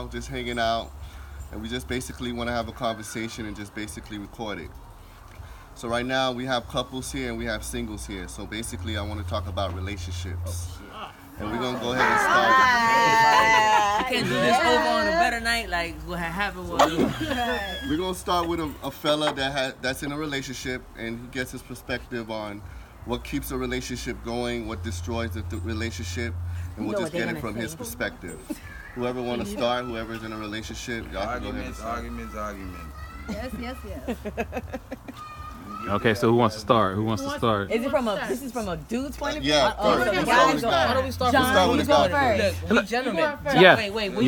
now, just hanging out, and we just basically want to have a conversation and just basically record it. So right now we have couples here and we have singles here. So basically I want to talk about relationships. And we're going to go ahead and start. You can't do this over on a better night like what happened was. We're going to start with a fella that's in a relationship, and he gets his perspective on what keeps a relationship going, what destroys the relationship, and we'll just get it from his perspective. Whoever want to start, whoever's in a relationship, y'all can go ahead and start. Yes. Okay, so who wants to start? Is it This is from a dude's point of view? Yeah, Why don't we start John, with you go first. Look, we gentlemen. Yeah. Wait, we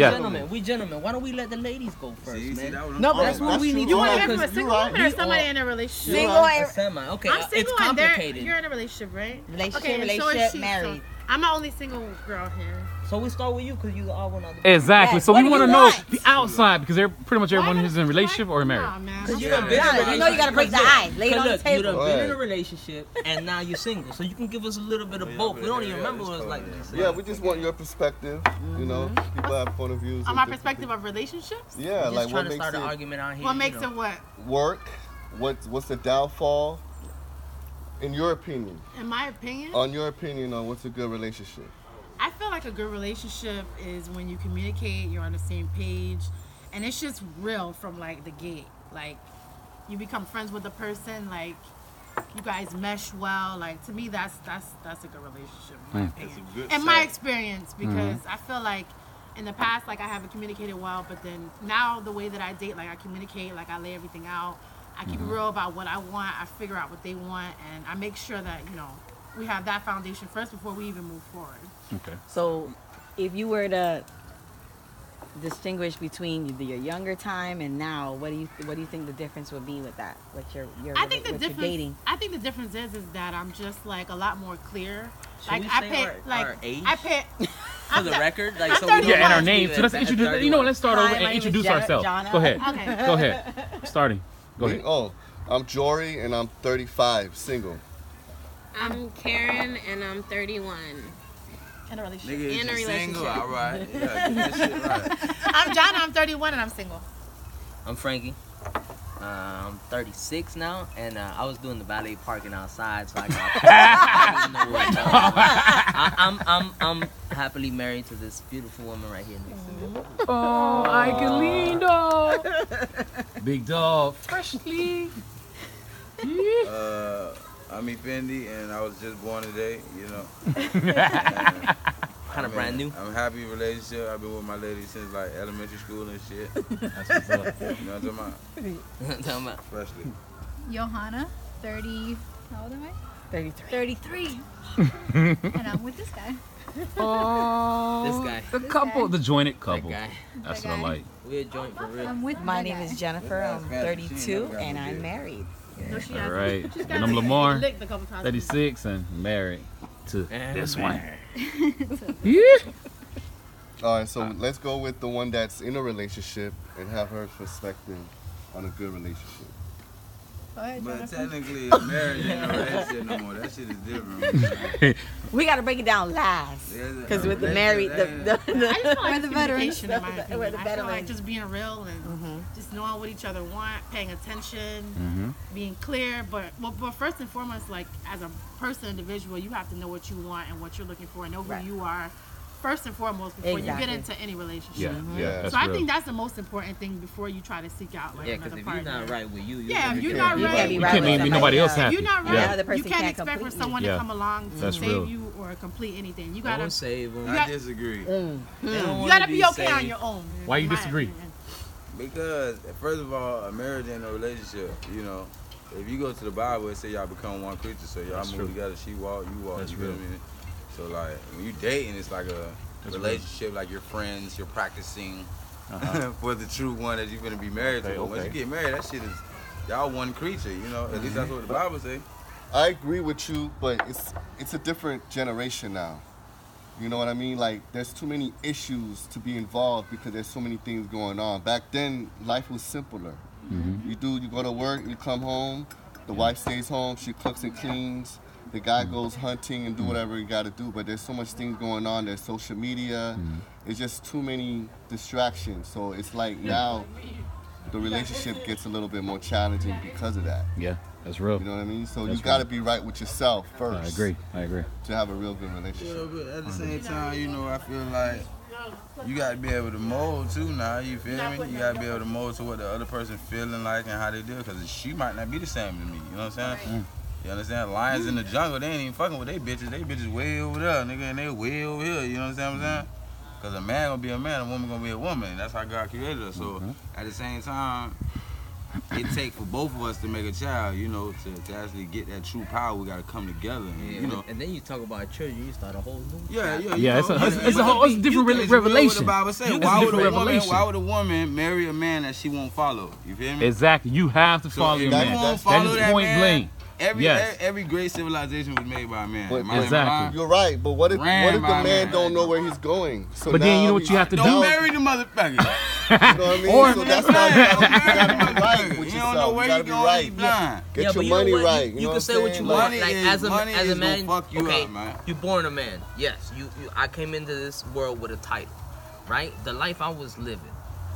gentlemen. Why don't we let the ladies go first, man? No, but That's what we need to You want to know. hear from a single woman or somebody in a relationship? Semi. Okay, I'm it's single and complicated. you're in a relationship, right? Relationship, married. So I'm the only single girl here. So we start with you because you are one of the. Exactly. Yes. So What we do want to you know want? the outside, because they're pretty much everyone who's in a relationship or married. Nah, man. Because you I'm done been in a Yeah, you know you gotta break the ice. Lay it on the Look, you table. done been in a relationship and now you're single, so you can give us a little bit of both. We don't even remember what it's like. Yeah, we just want your perspective. You know, people have point of views. on my perspective of relationships. Yeah, Just like trying what to start makes an it argument out here. What makes it what? work? What's the downfall? In your opinion, In my opinion, on what's a good relationship? I feel like a good relationship is when you communicate, you're on the same page, and it's just real from like the gate. Like you become friends with the person, like you guys mesh well. Like to me, that's a good relationship. In my opinion. In my experience, because I feel like in the past, like I haven't communicated well, but then now the way that I date, like I communicate, like I lay everything out. I keep it real about what I want. I figure out what they want, and I make sure that we have that foundation first before we even move forward. Okay. So, if you were to distinguish between your younger time and now, what do you think the difference would be with that? With your I think the with difference. your dating? I think the difference is that I'm just like a lot more clear. Should like we I say pick our age? I pick For the record, like I'm so we don't 31. Yeah, and our Leave names. So let's introduce. You know what? Let's start Hi, over my and name is introduce ourselves. Jonna. Go ahead. Okay. Go ahead. Starting. Go ahead. Oh, I'm Jory and I'm 35, single. I'm Karen and I'm 31. in a relationship. In a relationship. Single, all right. Yeah, get that shit right. I'm John. I'm 31 and I'm single. I'm Frankie. I'm 36 now, and I was doing the valet parking outside, so I got. I'm happily married to this beautiful woman right here next to me. Oh, I can lean dog. Big dog. Freshly. I'm Effendi, and I was just born today, you know. Kind of brand new. I'm happy relationship. I've been with my lady since like elementary school and shit. That's what's up. You know what I'm talking about? Especially. Johanna, 30. How old am I? 33. 33. And I'm with this guy. Oh, This guy. The couple, the jointed couple. That guy. That's That what I guy. like. We're a joint for real. I'm with My the name guy. is Jennifer. I'm 32 and I'm married. No, she All hasn't. right. She's And I'm Lamar, licked a couple times. 36, and married to And this one. All right, so let's go with the one that's in a relationship and have her perspective on a good relationship. Go ahead, But Jennifer. technically, marriage ain't no relationship no more. That shit is different. We got to break it down last. Because with the married, I just feel like We're the veterans. communication, in my opinion. We're the I feel like veterans. just being real and just knowing what each other want, paying attention, being clear. But first and foremost, like as a person, individual, you have to know what you want and what you're looking for, and know who you are. First and foremost, before you Exactly. get into any relationship. Yeah, that's So I real. think that's the most important thing before you try to seek out like Yeah, because another if you're partner. not right with you, Yeah, if you're never not get right, it. can't be You right can't with make nobody else somebody happy. If you're not right, The other person you can't can't expect for complete you. someone Yeah. to come along to That's save real. you or complete anything. You I gotta won't save them. I disagree. you gotta be okay on your own. Why you in my disagree? opinion. Because, first of all, a marriage ain't no relationship, you know. If you go to the Bible, it say y'all become one creature, so y'all That's move true. together, she walk, you walk, That's you feel real. me? So, like, when you dating, it's like a That's relationship, like you're friends, you're practicing Uh-huh. for the true one that you're gonna be married to. Okay, But once you okay. get married, that shit is, y'all one creature, you know? At least that's what the Bible say. I agree with you, but it's a different generation now. You know what I mean? Like, there's too many issues to be involved because there's so many things going on. Back then, life was simpler. You go to work, you come home, the wife stays home, she cooks and cleans, the guy goes hunting and do whatever he got to do. But there's so much things going on. There's social media, it's just too many distractions. So it's like now the relationship gets a little bit more challenging because of that. Yeah, that's real. You know what I mean? So That's you got to real. be right with yourself first. I agree. To have a real good Yeah, relationship. but at the same time, you know, I feel like you got to be able to mold too now, you feel me? You got to be able to mold to what the other person feeling like and how they do, because she might not be the same to me, you know what I'm saying? You understand? Lions in the jungle, they ain't even fucking with they bitches way over there, nigga, and they way over here, you know what I'm saying? Because a man gonna be a man, a woman gonna be a woman, and that's how God created us. So at the same time, it takes for both of us to make a child, you know, to actually get that true power. We gotta come together, and, you know. And then you talk about children, you start a whole new. Yeah. Yeah, it's a whole different revelation. What the Bible says. It's Why a would different a woman? revelation. Why would a woman marry a man that she won't follow? You feel me? Exactly. You have to So follow if your you man. won't That follow is that point man, blank. Every great civilization was made by a man. But- Am I Exactly. lying? You're right, but what if the by man man. don't know where he's going? So But then now you know what you have to Don't do? marry the motherfucker. You know what I mean? Or- So that's why you gotta be right with You don't know yourself. where You gotta you be going, right. you blind. Get Yeah, but your you know money what? right. You know can what say I'm what you saying? want. Money Like is- as a money is gonna man, fuck you okay, up, man. you born a man. Yes, you. I came into this world with a title, right? The life I was living,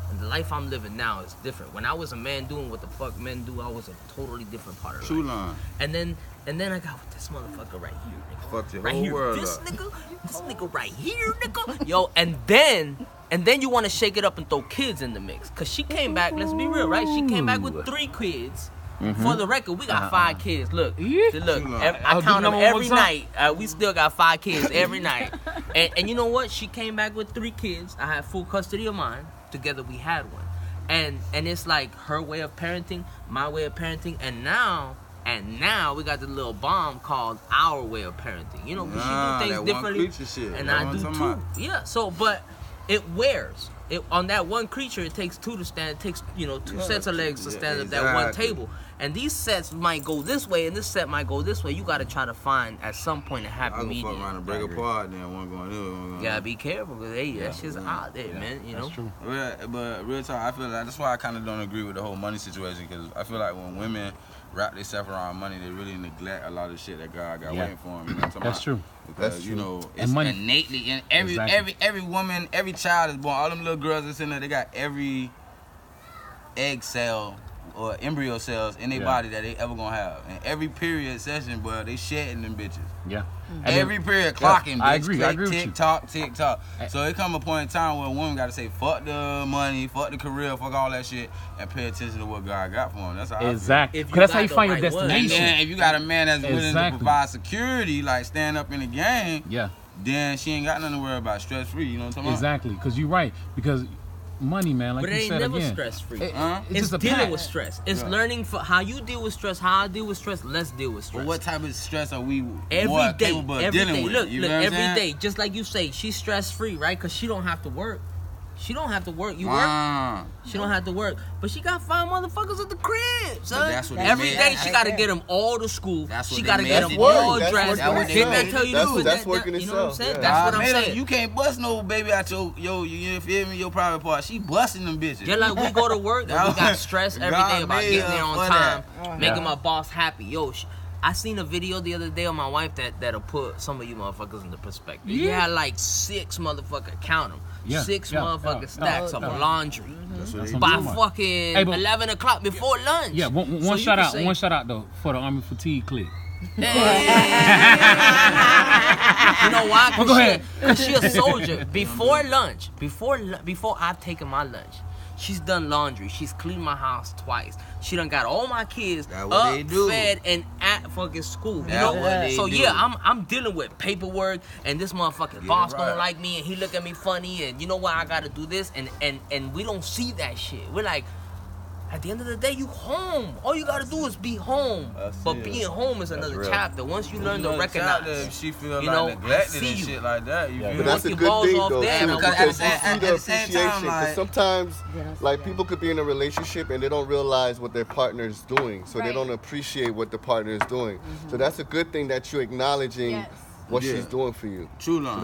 and the life I'm living now is different. When I was a man doing what the fuck men do, I was a totally different part of True life. line. And then I got with this motherfucker right here, nigga. Fuck your Right whole here, world this up. nigga right here, nigga. Yo, and then you want to shake it up and throw kids in the mix. Cause she came back, let's be real, right? She came back with 3 kids. For the record, we got 5 kids. Look, look, I I'll do count them number one every time. night. We still got 5 kids every night. And you know what? She came back with 3 kids. I had full custody of mine. Together we had one. And it's like her way of parenting, my way of parenting, and now we got the little bomb called our way of parenting. You know, because Nah, she do that things one differently, creature shit. and That's I what do I'm too. talking about. Yeah. So, but it wears. On that one creature, it takes 2 to stand. It takes 2 sets of legs to stand at that one exactly. table. And these sets might go this way, and this set might go this way. You got to try to find at some point a I happy go fuck medium. around and break apart, then one going here, one going You gotta be careful, because that shit's out there, man. You know. That's true. But real talk, I feel like that's why I kind of don't agree with the whole money situation, because I feel like when women wrap themselves around money, they really neglect a lot of shit that God got waiting for them. You know what I'm talking That's about? true. Because That's you true. know And it's money- innately in every Exactly. woman, every child is born. All them little girls that's in there, they got every egg cell or embryo cells in their Yeah. body that they ever gonna have. And every period session, bro, they shedding them bitches. Yeah. Every period clocking, bitch. I agree Like, with you. tick tock, tick tock. So it come a point in time where a woman got to say, fuck the money, fuck the career, fuck all that shit, and pay attention to what God got for them. That's how I feel. Exactly. If you Because that's got how you the find your right one. And destination. then if you got a man that's willing to Exactly. provide security, like stand up in the game, Yeah. then she ain't got nothing to worry about. Stress free, you know what I'm talking about? Exactly. Because you're right. Because money, man, like But it you ain't said never again. stress free. It- Huh? It's just a dealing pack. with stress. It's Yeah. learning for how you deal with stress, how I deal with stress. Let's deal with stress. But what type of stress are we Every more day, capable of every dealing day. with? Look, You know what I'm every saying? day. Just like you say, she's stress free, right? Because she don't have to work. She don't have to work. You work. Ah. She don't have to work, but she got 5 motherfuckers at the crib, son. that's what they Every made- day she gotta get them all to school. That's what She they gotta made get us them do. all That's dressed. working what they Didn't I made. tell you That's- this? that's working You know what I'm itself, saying? yeah. That's what I'm made her- saying. You can't bust no baby out you feel me? Your private part. She busting them bitches. Just like we go to work and we got stress every God day about made getting there her on for time, that. making my boss happy. Yo, I seen a video the other day of my wife that'll put some of you motherfuckers into perspective. You had like 6 motherfucker, count them. Yeah, 6 yeah, motherfucking yeah, stacks yeah, of yeah. laundry That's what That's they what by I'm talking about. fucking Hey, but- 11 o'clock before lunch. Yeah, one So you shout can out. say- One shout out though for the Army Fatigue clique. You know why? Well, go ahead. Cause she a soldier. Before lunch, before I've taken my lunch, she's done laundry. She's cleaned my house twice. She done got all my kids That's what up, they do. fed, and at fucking school. You That's know? what they So do. yeah, I'm dealing with paperwork, and this motherfucking Get boss it don't right. like me, and he look at me funny, and you know why I gotta do this, and we don't see that shit. We're like, at the end of the day, you home. All you gotta do is be home. That's But it. being home is That's another real. chapter. Once you learn to If recognize. she feel you like know, neglected I see and you. shit like that, you Yeah. feel But me? that's a Walk good your balls thing off though, there, too, man. because Because you see at the the same time, appreciation. like- Because sometimes, Yes, like yeah. people could be in a relationship and they don't realize what their partner is doing, so they Right. don't appreciate what the partner is doing. So that's a good thing that you're acknowledging Yes. what Yeah. she's doing for you. True So line.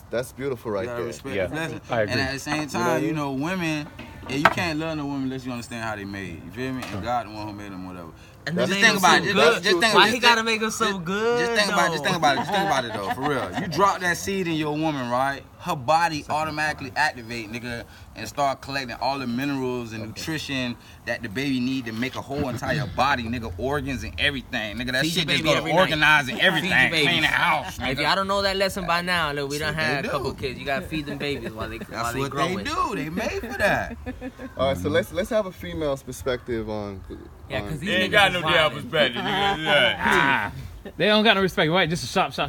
that's beautiful right You gotta there. respect Yeah. the blessing. I agree. And at the same know what I time, you mean? know, women, you can't love no woman unless you understand how they made. You feel me? And God the one who made them, whatever. And That's then Just think about it. That's Just true, think. too. Why just he think- gotta make us so good? Just think about it. Just think though? about it. Just think about it though. For real, you drop that seed in your woman, right? her body automatically activate, nigga, and start collecting all the minerals and nutrition that the baby need to make a whole entire body, nigga, organs and everything, nigga. That Feed shit your just baby go every to night. organizing everything, Feed your babies. clean the house, If nigga. y'all don't know that lesson by now, look, we done That's what had they a couple do. kids. You gotta feed them babies while they That's while what growing. they do. They made for that. All right, so let's have a female's perspective on. Yeah, because They ain't got no damn perspective, nigga. Yeah. They don't got no respect, right? Just a shop. So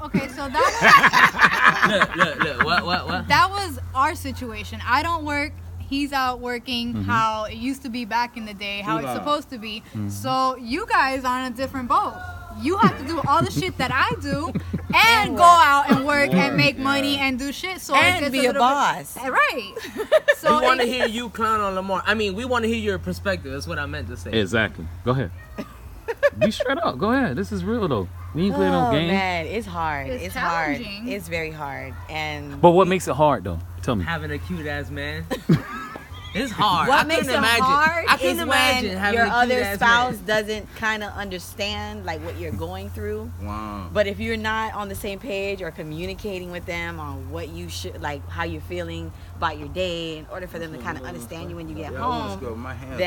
okay, so that look. What? that was our situation. I don't work. He's out working how it used to be back in the day, how it's supposed to be. So you guys are on a different boat. You have to do all the shit that I do and go out and work and make money and do shit. So it And gets be a little bit- boss. Right. So We want to it- hear you clown on Lamar. I mean, we want to hear your perspective. That's what I meant to say. Exactly. Go ahead. Be straight up. Go ahead. This is real though. We ain't playing no Oh game. man, it's hard. It's It's hard. challenging. It's very hard. And But what makes it hard though? Tell me. Having a cute ass man. It's hard. what I makes couldn't it imagine. hard I couldn't is imagine when having your a cute other ass spouse man. doesn't kind of understand like what you're going through. Wow. But if you're not on the same page or communicating with them on what you should, like how you're feeling about your day, in order for them to kind of understand you when you get home,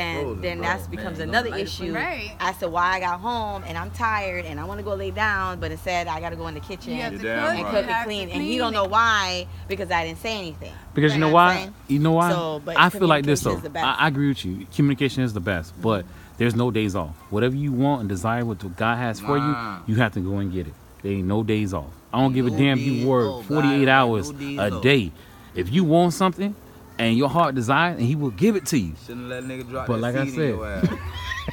then that becomes another issue Right. as to why I got home and I'm tired and I want to go lay down, but instead I got to go in the kitchen You have and to You're cook, damn you right. cook have and to clean, and he don't know why because I didn't say anything. Because you know know what I'm why? saying? You know why? So, but I feel like this though. communication is the best. I agree with you. Communication is the best, but there's no days off. Whatever you want and desire, what God has for Wow. you, you have to go and get it. There ain't no days off. I don't give a No damn if days you work off, 48 God. hours No days a off. day. If you want something and your heart desires, and He will give it to you. Shouldn't let nigga drop But that like I seed in said- your ass.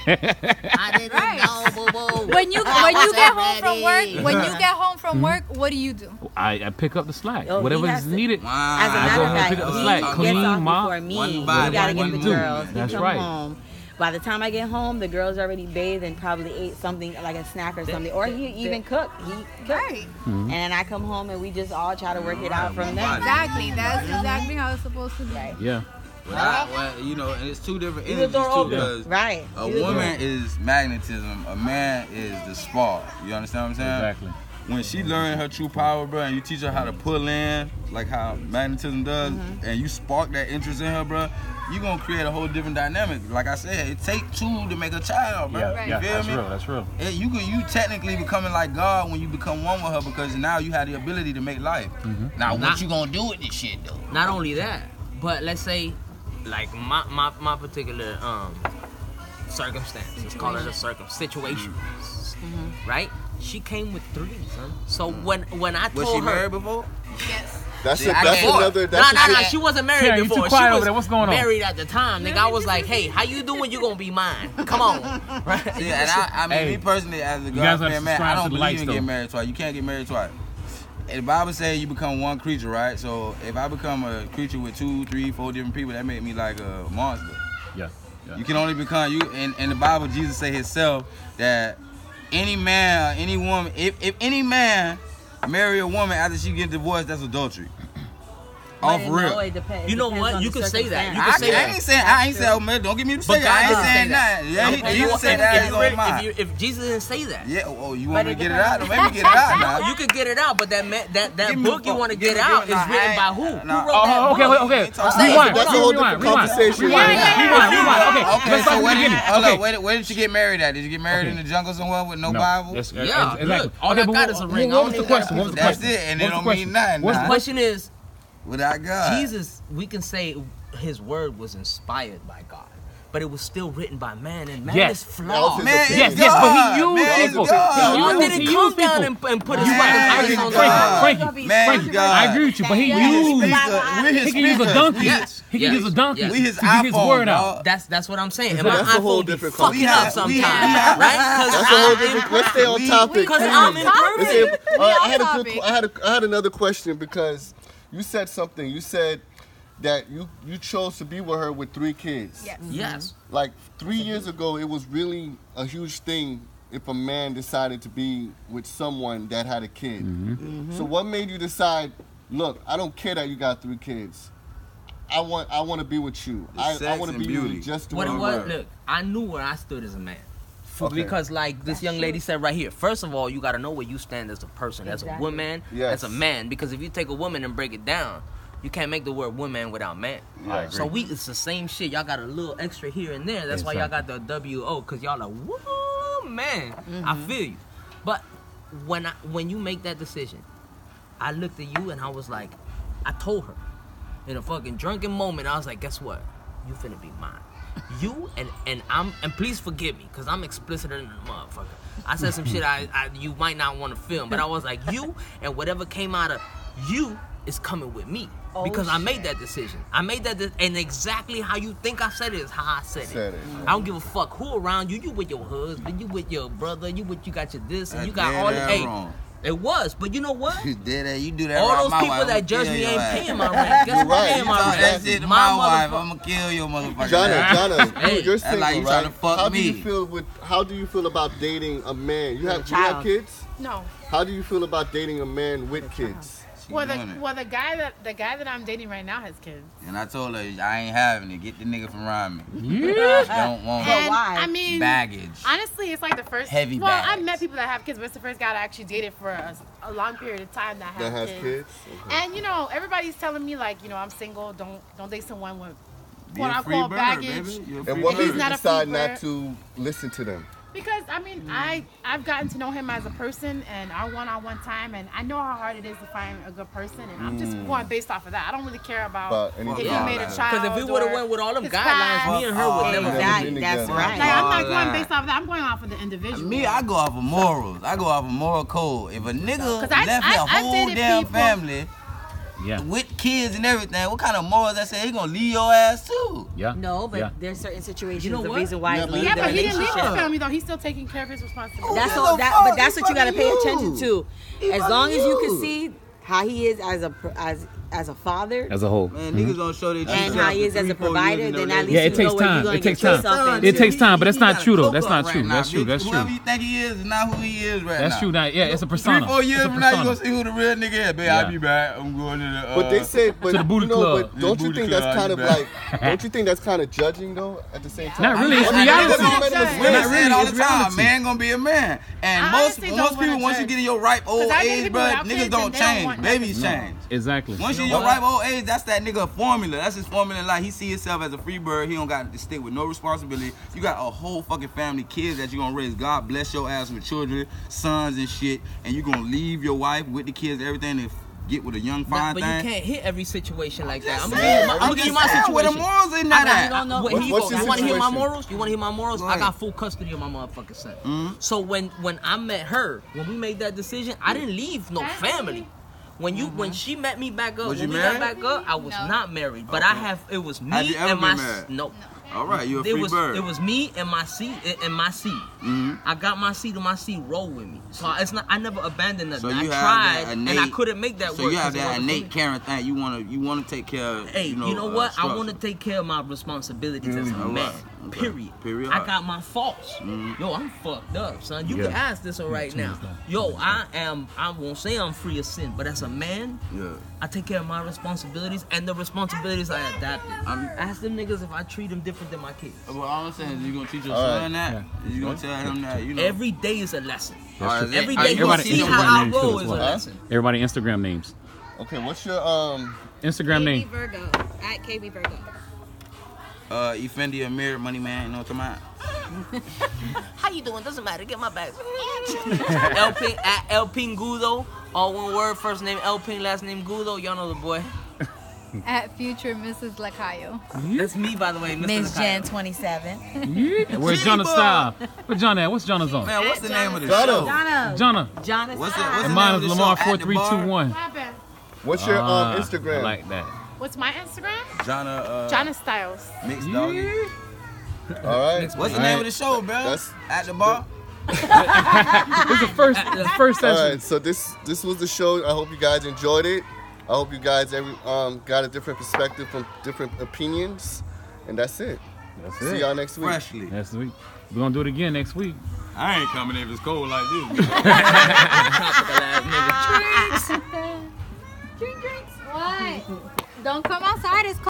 I didn't Right. know, boo-boo. when you get home from work, what do you do? I pick up the slack. Oh, he Whatever has is to- needed. As a I matter go of ahead and fact, pick up the he slack. gets Clean, off mop, before me. one We body, gotta one get the do. girls. He That's come right. home. By the time I get home, the girls already bathed and probably ate something like a snack or something, or he even cooked. He cooked. Right. Mm-hmm. And I come home and we just all try to work it out from there. Exactly. That's exactly how it's supposed to be. Right. Yeah. Well, you know, and it's two different Leave the energies door too. open. Because Right. a Leave the door woman open. is magnetism. A man is the spark. You understand what I'm saying? Exactly. When she learn her true power, bro, and you teach her how to pull in, like how magnetism does, and you spark that interest in her, bro, you gonna create a whole different dynamic. Like I said, it take two to make a child, bro. Yeah. You Yeah. feel That's me? real. That's real. You technically becoming like God when you become one with her because now you have the ability to make life. Now Not- what you gonna do with this shit though? Not only that, but let's say, like my particular circumstance. Let's call it a situation, right? She came with 3, son. So when I told Was she her, married before? Yes. That's See, that's I- another. Nah, That's nah, a- she wasn't married Yeah, you too before. quiet She over was there. What's going on? married at the time. Nigga, I was like, hey, how you doing? You gonna be mine? Come on, right? See, and I mean, Hey, me personally, as a guys have God-fearing to man, I subscribe don't to the believe lights, in though. getting married twice. You can't get married twice. And the Bible says you become one creature, right? So if I become a creature with 2, 3, 4 different people, that make me like a monster. Yeah. Yeah. You can only become you. In the Bible, Jesus say himself that any man or any woman, if any man marry a woman after she get divorced, that's adultery. Off But real. it depends. You know Depends what? on You the can say that. You circumstance. can say that. I ain't saying, oh man, don't get me to say But that. I God ain't didn't saying say that. Yeah, And Jesus you- said if that. you He's really- on mine. if Jesus didn't say that, Yeah, oh, you But want me it to get it depends. out? Don't make me get it out now. you could get it out, but that Give me book the you fuck- want to give get me- out give me- is written by nah, who? nah. Who wrote that Oh, okay, book? okay. I'm saying, Rewind. that's a whole different Rewind. conversation. Rewind. Okay, Okay, let's so start from where the did, beginning. hold Okay. up, where did you get married at? Did you get married Okay. in the jungle somewhere with no No. Bible? Yes, Yeah, exactly. look, all I but got is a ring. I What don't was the even question? gotta What was the That's question? it, and it What's the don't question? mean nothing. What's The the Nah. question is, Without God. Jesus, we can say his word was inspired by God, but it was still written by man, and man Yes. is flawed. Man, Yes, it's yes, but God. he used Man, it's people. God. He God used- didn't he come used down people. and put his Man, fucking it's eyes on God. Frankie, Man, Frankie, it's God. I agree with you, but he We his used. speaker. We his He can use a speakers. donkey. Yes. He can Yes. use a donkey Yes. We his to get his iPhone, word out. dog. That's what I'm saying. And That's my a whole iPhone be different fucking conversation. up We sometimes, have- right? That's a whole different. Let's stay on topic. Because I'm on Let's say, topic. I had a on good. topic. I had another question because you said something. You said that you chose to be with her with 3 kids. Yes. Yes. Like 3 years ago, it was really a huge thing if a man decided to be with someone that had a kid. So what made you decide? Look, I don't care that you got 3 kids. I want to be with you. The I sex want to and be beauty. with you just the What way it you was, are. look, I knew where I stood as a man. because like this young lady said right here, first of all, you got to know where you stand as a person, as a woman, as a man. Because if you take a woman and break it down, you can't make the word woman without man. So it's the same shit. Y'all got a little extra here and there. That's why y'all got the W-O, because y'all like, woo, man. I feel you. But when you make that decision, I looked at you and I was like, I told her in a fucking drunken moment, I was like, guess what? You finna be mine. You and please forgive me, because I'm expliciter than a motherfucker. I said some shit you might not want to film, but I was like, you and whatever came out of you is coming with me. Because I made that decision. I made that and exactly how you think I said it is how I said it. I don't give a fuck who around you. You with your husband, you with your brother, you got your this, and you got all the It was, but you know what? You did that. You do that. All those people that judge me ain't paying my rent. Guess what? Paying my rent. That shit to my wife. I'm gonna kill your motherfucker. Jonna, you're single, like you right? trying to fuck How do you feel about dating a man? You have kids? No. How do you feel about dating a man with kids? Well, the guy that I'm dating right now has kids. And I told her I ain't having it. Get the nigga from around me. Don't want it. Why? I mean, baggage. Honestly, it's like the first. Heavy Well, baggage. I've met people that have kids, but it's the first guy that I actually dated for a long period of time that has kids. Okay. And you know, everybody's telling me like, you know, I'm single. Don't date someone with quote unquote baggage. And what made you decide not to listen to them? Because I mean, I've gotten to know him as a person, and our one-on-one time, and I know how hard it is to find a good person, and I'm just going based off of that. I don't really care about if he made a child. Because if we would have went with all them guidelines, me and her would never been That's right. Like, I'm not going based off of that. I'm going off of the individual. Me, I go off of morals. I go off of moral code. If a nigga left your whole damn family with kids and everything, what kind of morals I say? He gonna leave your ass too? No, but there's certain situations. You know the what? reason why but he didn't leave his family though. He's still taking care of his responsibilities. But that's what you gotta pay attention to. As long as you can see how he is as a father, as a whole, man, niggas don't show their and how he is as a provider, then at least it takes time. It takes time. It takes time, but that's not true though. That's not true. That's true. That's true. Whoever you think he is not who he is right now. That's true. Yeah, it's a persona. 3-4 years from now, you gonna see who the real nigga is. Babe, I'll be back. I'm going to the. But they say, to the booty club. But don't you think that's kind of like? Don't you think that's kind of judging though? At the same time, not really. It's reality. Not really. All the time, man gonna be a man. And most people, once you get in your ripe old age, bro, niggas don't change. Babies change. Exactly. Once you in your ripe old age, that's that nigga formula. That's his formula in life. He see himself as a free bird. He don't got to stick with no responsibility. You got a whole fucking family, kids that you gonna raise. God bless your ass with children, sons and shit. And you gonna leave your wife with the kids, everything, and get with a young fine thing. But you can't hit every situation like that. I'm gonna give you my situation. Where the morals in that? You want to hear my morals? You want to hear my morals? I got full custody of my motherfucking son. So when I met her, when we made that decision, I didn't leave no family. When she met me back up, when we got back up, I was not married, but it was me and my no. All right, you a free bird. It was me and my seat and my seat. I got my seat and my seat roll with me. So it's not. I never abandoned nothing. I tried and I couldn't make that work. So you have that innate caring thing. You wanna take care of. Hey, you know what? I want to take care of my responsibilities as a man. Period. I got my faults. Yo, I'm fucked up, son. You can ask this right now. Yo, I won't say I'm free of sin, but as a man, I take care of my responsibilities and the responsibilities I adapted. Ask them niggas if I treat them different than my kids. Well, all I'm saying is you gonna teach your son that. You gonna tell him that. You know. Every day is a lesson. Every day you see how I roll is a lesson. Everybody Instagram names. Okay, what's your Instagram name? Virgo at KB Virgo. Effendi Amir, Money Man, you know what I'm talking about? How you doing? Doesn't matter. Get my bag. Elping at Elping Gudo. All one word. First name Elping, last name Gudo. Y'all know the boy. At future Mrs. Lacayo. That's me, by the way, Miss Jen 27. Where's Jonna's style? Where's Jonna at? What's Jonna's on? Man, what's the name of the show? Jonna. What's and mine is Lamar 4321. What's your Instagram? I like that. What's my Instagram? Jonna Styles. Mixed doggy. All right. What's the name of the show, bro? That's at the bar. It's the first session. All right, so this was the show. I hope you guys enjoyed it. I hope you guys got a different perspective from different opinions, and that's it. See y'all next week. Freshly. Next week. We're gonna do it again next week. I ain't coming if it's cold like this. Drinks. What? Don't come outside. It's cold.